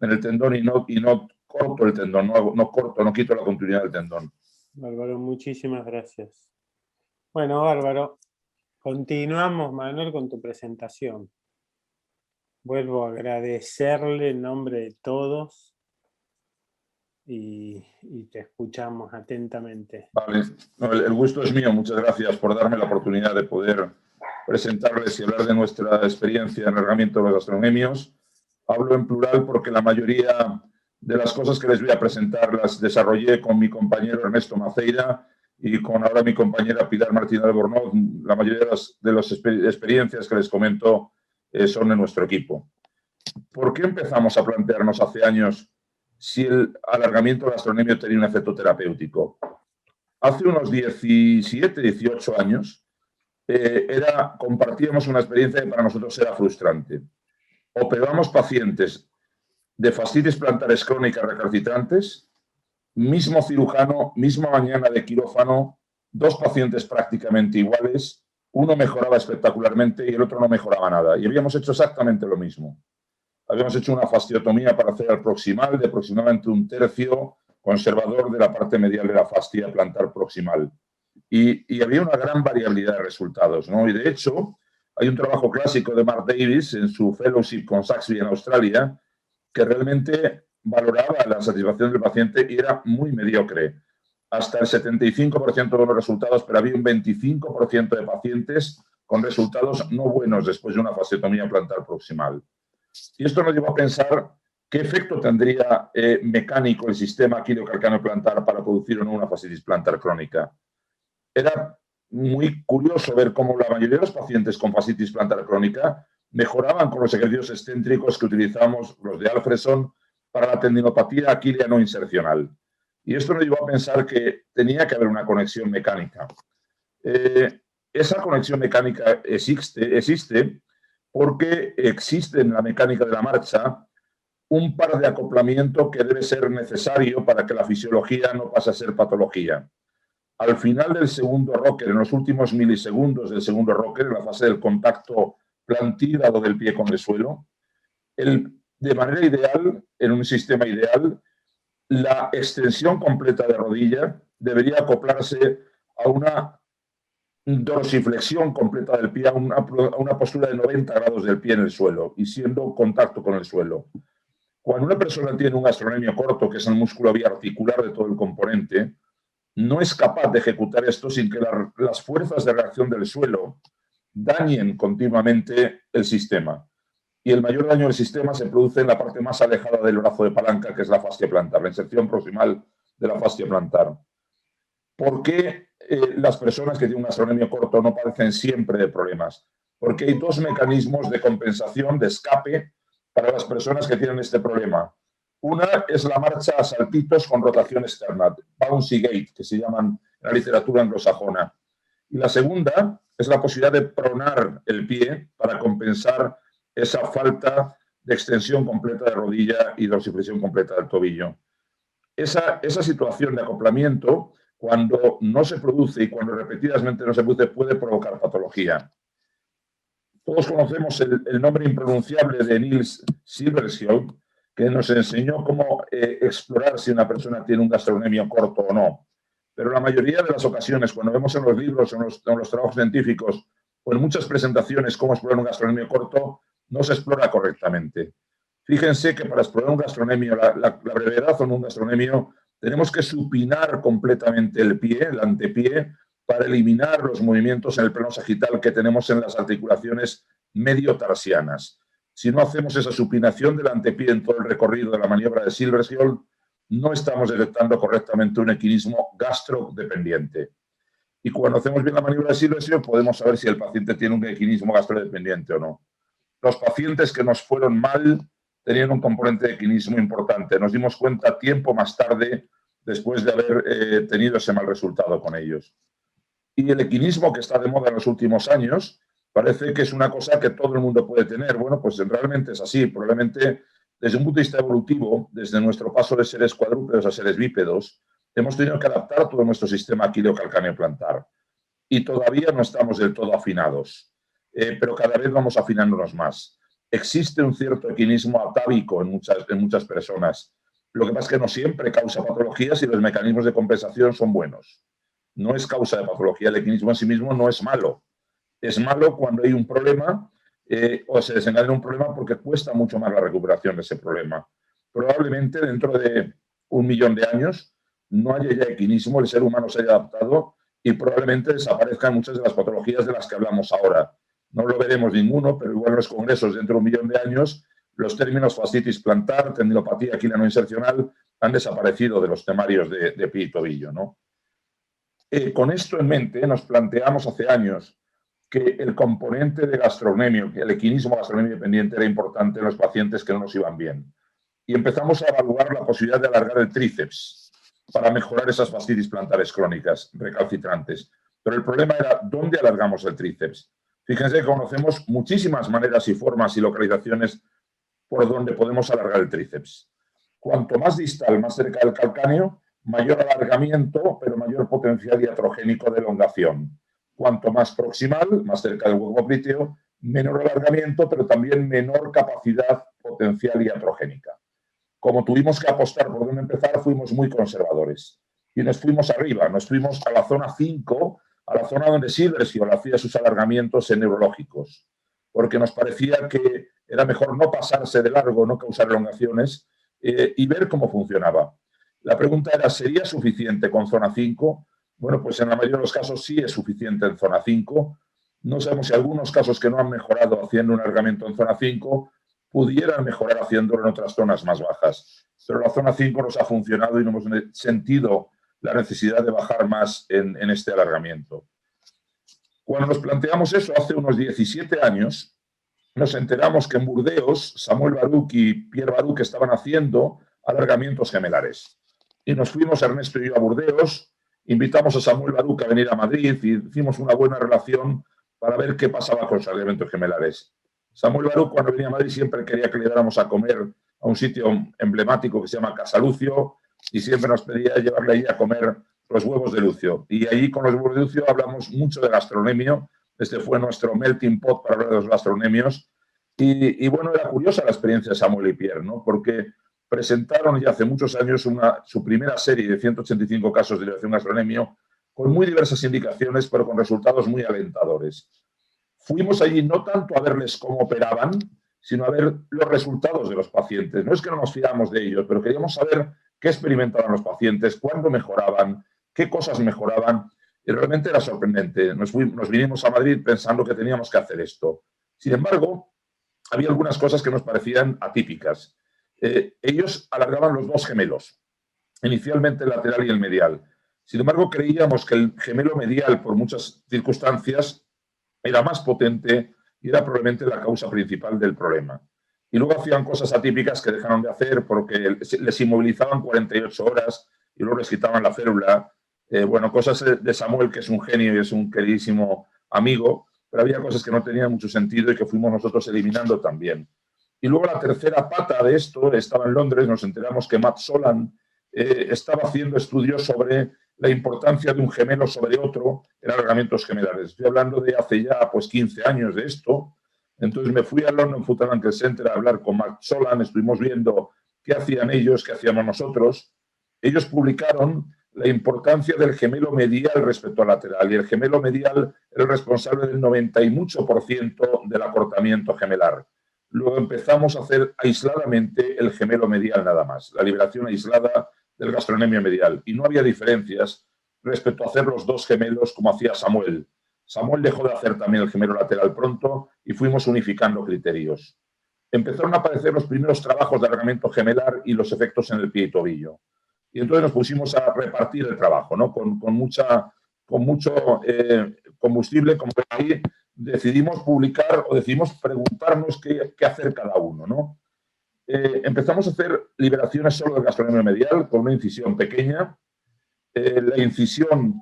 en el tendón y no corto el tendón, no quito la continuidad del tendón. Bárbaro, muchísimas gracias. Bueno, bárbaro. Continuamos, Manuel, con tu presentación. Vuelvo a agradecerle en nombre de todos y te escuchamos atentamente. Vale, no, el gusto es mío. Muchas gracias por darme la oportunidad de poder presentarles y hablar de nuestra experiencia en el alargamiento de los gastrocnemios. Hablo en plural porque la mayoría de las cosas que les voy a presentar las desarrollé con mi compañero Ernesto Maceira y con ahora mi compañera Pilar Martínez Albornoz. La mayoría de las experiencias que les comento son de nuestro equipo. ¿Por qué empezamos a plantearnos hace años si el alargamiento del gastrocnemio tenía un efecto terapéutico? Hace unos 17, 18 años compartíamos una experiencia que para nosotros era frustrante. Operábamos pacientes de fascitis plantares crónicas recalcitrantes, mismo cirujano, misma mañana de quirófano, dos pacientes prácticamente iguales, uno mejoraba espectacularmente y el otro no mejoraba nada. Y habíamos hecho exactamente lo mismo. Habíamos hecho una fasciotomía para hacer el proximal de aproximadamente 1/3 conservador de la parte medial de la fascia plantar proximal. Y había una gran variabilidad de resultados, ¿no? Y de hecho, hay un trabajo clásico de Mark Davis en su fellowship con Saxby en Australia que realmente valoraba la satisfacción del paciente y era muy mediocre. Hasta el 75% de los resultados, pero había un 25% de pacientes con resultados no buenos después de una fasciotomía plantar proximal. Y esto nos llevó a pensar qué efecto tendría mecánico el sistema aquileo-calcáneo plantar para producir o no una fascitis plantar crónica. Era muy curioso ver cómo la mayoría de los pacientes con fascitis plantar crónica mejoraban con los ejercicios excéntricos que utilizamos, los de Alfredson, para la tendinopatía aquilea no insercional. Y esto nos llevó a pensar que tenía que haber una conexión mecánica. Esa conexión mecánica existe porque existe en la mecánica de la marcha un par de acoplamiento que debe ser necesario para que la fisiología no pase a ser patología. Al final del segundo rocker, en los últimos milisegundos del segundo rocker, en la fase del contacto plantígrado del pie con el suelo, de manera ideal, en un sistema ideal, la extensión completa de rodilla debería acoplarse a una dorsiflexión completa del pie, a una postura de 90 grados del pie en el suelo y siendo contacto con el suelo. Cuando una persona tiene un gastrocnemio corto, que es el músculo biarticular de todo el componente, no es capaz de ejecutar esto sin que las fuerzas de reacción del suelo dañen continuamente el sistema. Y el mayor daño del sistema se produce en la parte más alejada del brazo de palanca, que es la fascia plantar, la inserción proximal de la fascia plantar. ¿Por qué las personas que tienen un gastrocnemio corto no padecen siempre de problemas? Porque hay dos mecanismos de compensación, de escape, para las personas que tienen este problema. Una es la marcha a saltitos con rotación externa, bouncy gait, que se llaman en la literatura anglosajona. Y la segunda es la posibilidad de pronar el pie para compensar esa falta de extensión completa de rodilla y dorsiflexión completa del tobillo. Esa situación de acoplamiento, cuando no se produce y cuando repetidamente no se produce, puede provocar patología. Todos conocemos el nombre impronunciable de Niels Silverskiöld, que nos enseñó cómo explorar si una persona tiene un gastrocnemio corto o no. Pero la mayoría de las ocasiones, cuando vemos en los libros, en los trabajos científicos o en muchas presentaciones cómo explorar un gastrocnemio corto, no se explora correctamente. Fíjense que para explorar un gastrocnemio, la brevedad en un gastrocnemio, tenemos que supinar completamente el pie, el antepié, para eliminar los movimientos en el plano sagital que tenemos en las articulaciones mediotarsianas. Si no hacemos esa supinación del antepié en todo el recorrido de la maniobra de Silverskiöld, no estamos detectando correctamente un equinismo gastrodependiente. Y cuando hacemos bien la maniobra de Silverskiöld, podemos saber si el paciente tiene un equinismo gastrodependiente o no. Los pacientes que nos fueron mal tenían un componente de equinismo importante. Nos dimos cuenta tiempo más tarde, después de haber tenido ese mal resultado con ellos. Y el equinismo que está de moda en los últimos años parece que es una cosa que todo el mundo puede tener. Bueno, pues realmente es así. Probablemente desde un punto de vista evolutivo, desde nuestro paso de seres cuadrúpedos a seres bípedos, hemos tenido que adaptar todo nuestro sistema aquileo-calcáneo plantar. Y todavía no estamos del todo afinados, pero cada vez vamos afinándonos más. existe un cierto equinismo atávico en muchas personas. Lo que pasa es que no siempre causa patologías y los mecanismos de compensación son buenos. No es causa de patología. El equinismo en sí mismo no es malo. Es malo cuando hay un problema o se desencadena un problema porque cuesta mucho más la recuperación de ese problema. Probablemente dentro de 1 millón de años no haya ya equinismo, el ser humano se haya adaptado y probablemente desaparezcan muchas de las patologías de las que hablamos ahora. No lo veremos ninguno, pero igual en los congresos dentro de 1 millón de años los términos fascitis plantar, tendinopatía quilanoinsercional han desaparecido de los temarios de pie y tobillo, ¿no? Con esto en mente nos planteamos hace años que el componente de gastrocnemio, el equinismo gastrocnemio dependiente era importante en los pacientes que no nos iban bien. Y empezamos a evaluar la posibilidad de alargar el tríceps para mejorar esas fascitis plantares crónicas recalcitrantes. Pero el problema era, ¿dónde alargamos el tríceps? Fíjense que conocemos muchísimas maneras y formas y localizaciones por donde podemos alargar el tríceps. Cuanto más distal, más cerca del calcáneo, mayor alargamiento, pero mayor potencial iatrogénico de elongación. Cuanto más proximal, más cerca del hueco popliteo, menor alargamiento, pero también menor capacidad potencial iatrogénica. Como tuvimos que apostar por dónde empezar, fuimos muy conservadores. Y nos fuimos arriba, nos fuimos a la zona 5, a la zona donde Silversio hacía sus alargamientos neurológicos, porque nos parecía que era mejor no pasarse de largo, no causar elongaciones y ver cómo funcionaba. La pregunta era, ¿sería suficiente con zona 5? Bueno, pues en la mayoría de los casos sí es suficiente en zona 5. No sabemos si algunos casos que no han mejorado haciendo un alargamiento en zona 5 pudieran mejorar haciéndolo en otras zonas más bajas. Pero la zona 5 nos ha funcionado y no hemos sentido la necesidad de bajar más en este alargamiento. Cuando nos planteamos eso hace unos 17 años, nos enteramos que en Burdeos Samuel Baruch y Pierre Baruch estaban haciendo alargamientos gemelares. Y nos fuimos Ernesto y yo a Burdeos, invitamos a Samuel Baruch a venir a Madrid y hicimos una buena relación para ver qué pasaba con los alargamientos gemelares. Samuel Baruch, cuando venía a Madrid, siempre quería que le diéramos a comer a un sitio emblemático que se llama Casa Lucio y siempre nos pedía llevarle allí a comer los huevos de Lucio. Y allí con los huevos de Lucio hablamos mucho de gastronomio. Este fue nuestro melting pot para hablar de los gastronemios. Y bueno, era curiosa la experiencia de Samuel y Pierre, ¿no? Porque presentaron ya hace muchos años su primera serie de 185 casos de liberación gastronemio con muy diversas indicaciones, pero con resultados muy alentadores. Fuimos allí no tanto a verles cómo operaban, sino a ver los resultados de los pacientes. No es que no nos fiáramos de ellos, pero queríamos saber qué experimentaban los pacientes, cuándo mejoraban, qué cosas mejoraban. Y realmente era sorprendente. Nos vinimos a Madrid pensando que teníamos que hacer esto. Sin embargo, había algunas cosas que nos parecían atípicas. Ellos alargaban los dos gemelos, inicialmente el lateral y el medial. Sin embargo, creíamos que el gemelo medial, por muchas circunstancias, era más potente y era probablemente la causa principal del problema. Y luego hacían cosas atípicas que dejaron de hacer porque les inmovilizaban 48 horas y luego les quitaban la férula. Bueno, cosas de Samuel, que es un genio y es un queridísimo amigo, pero había cosas que no tenían mucho sentido y que fuimos nosotros eliminando también. Y luego la tercera pata de esto, estaba en Londres, nos enteramos que Matt Solan estaba haciendo estudios sobre la importancia de un gemelo sobre otro en alargamientos gemelares. Estoy hablando de hace ya pues 15 años de esto. Entonces me fui al London Foot and Ankle Center a hablar con Matt Solan, estuvimos viendo qué hacían ellos, qué hacíamos nosotros. Ellos publicaron la importancia del gemelo medial respecto al lateral, y el gemelo medial era el responsable del 90 y mucho % del acortamiento gemelar. Luego empezamos a hacer aisladamente el gemelo medial nada más, la liberación aislada del gastronemio medial, y no había diferencias respecto a hacer los dos gemelos como hacía Samuel. Samuel dejó de hacer también el gemelo lateral pronto y fuimos unificando criterios. Empezaron a aparecer los primeros trabajos de alargamiento gemelar y los efectos en el pie y tobillo. Y entonces nos pusimos a repartir el trabajo, ¿no? Con mucho combustible, como ahí decidimos publicar o decidimos preguntarnos qué hacer cada uno, ¿no? Empezamos a hacer liberaciones solo del gastronemio medial con una incisión pequeña. La incisión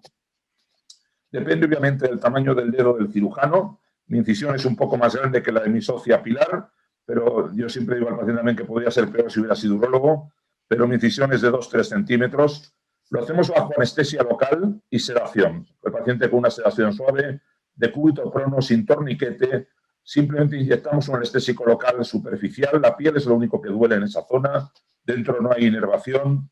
depende obviamente del tamaño del dedo del cirujano. Mi incisión es un poco más grande que la de mi socia Pilar, pero yo siempre digo al paciente también que podría ser peor si hubiera sido urólogo, pero mi incisión es de 2-3 centímetros. Lo hacemos bajo anestesia local y sedación. El paciente con una sedación suave, de cúbito prono, sin torniquete, simplemente inyectamos un anestésico local superficial, la piel es lo único que duele en esa zona, dentro no hay inervación.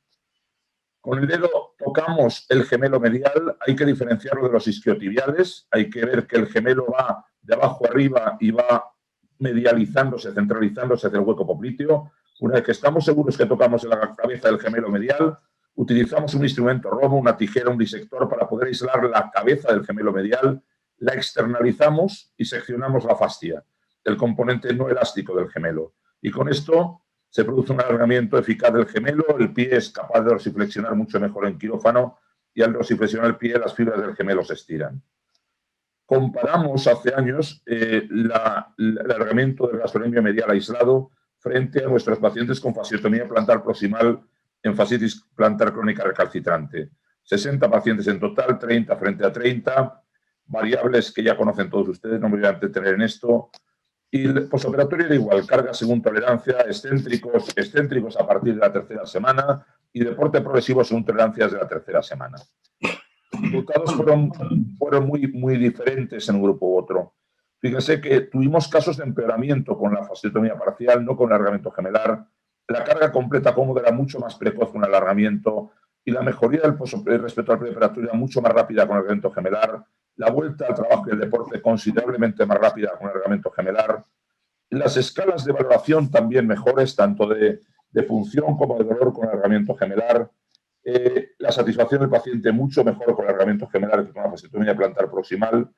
Con el dedo tocamos el gemelo medial, hay que diferenciarlo de los isquiotibiales, hay que ver que el gemelo va de abajo arriba y va medializándose, centralizándose hacia el hueco popliteo. Una vez que estamos seguros que tocamos en la cabeza del gemelo medial, utilizamos un instrumento romo, una tijera, un disector para poder aislar la cabeza del gemelo medial, la externalizamos y seccionamos la fascia, el componente no elástico del gemelo. Y con esto se produce un alargamiento eficaz del gemelo, el pie es capaz de dorsiflexionar mucho mejor en quirófano y al dorsiflexionar el pie las fibras del gemelo se estiran. Comparamos hace años el alargamiento del gastrocnemio medial aislado frente a nuestros pacientes con fasciotomía plantar proximal en fascitis plantar crónica recalcitrante. 60 pacientes en total, 30 frente a 30, variables que ya conocen todos ustedes, no me voy a entretener en esto. Y el posoperatorio era igual, carga según tolerancia, excéntricos a partir de la tercera semana y deporte progresivo según tolerancias de la tercera semana. Los resultados fueron muy diferentes en un grupo u otro. Fíjense que tuvimos casos de empeoramiento con la fasciotomía parcial, no con el alargamiento gemelar. La carga completa cómoda era mucho más precoz con el alargamiento y la mejoría del respecto al preoperatorio era mucho más rápida con el alargamiento gemelar. La vuelta al trabajo y el deporte considerablemente más rápida con el alargamiento gemelar. Las escalas de valoración también mejores, tanto de función como de dolor con el alargamiento gemelar. La satisfacción del paciente mucho mejor con el alargamiento gemelar que con la fasciotomía plantar proximal.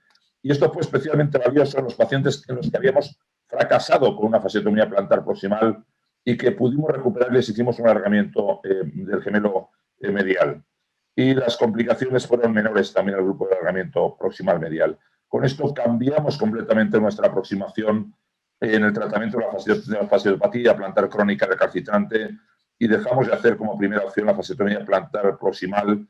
Y esto fue especialmente valioso en los pacientes en los que habíamos fracasado con una fasciotomía plantar proximal y que pudimos recuperarles, hicimos un alargamiento del gemelo medial. Y las complicaciones fueron menores también al grupo de alargamiento proximal medial. Con esto cambiamos completamente nuestra aproximación en el tratamiento de la fasciopatía plantar crónica recalcitrante y dejamos de hacer como primera opción la fasciotomía plantar proximal,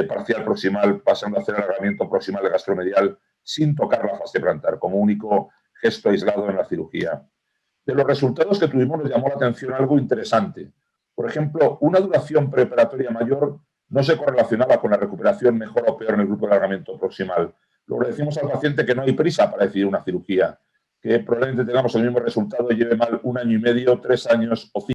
parcial proximal, pasando a hacer alargamiento proximal de gastromedial sin tocar la fascia plantar, como único gesto aislado en la cirugía. De los resultados que tuvimos nos llamó la atención algo interesante. Por ejemplo, una duración preoperatoria mayor no se correlacionaba con la recuperación mejor o peor en el grupo de alargamiento proximal. Luego le decimos al paciente que no hay prisa para decidir una cirugía, que probablemente tengamos el mismo resultado y lleve mal 1 año y medio, 3 años o 5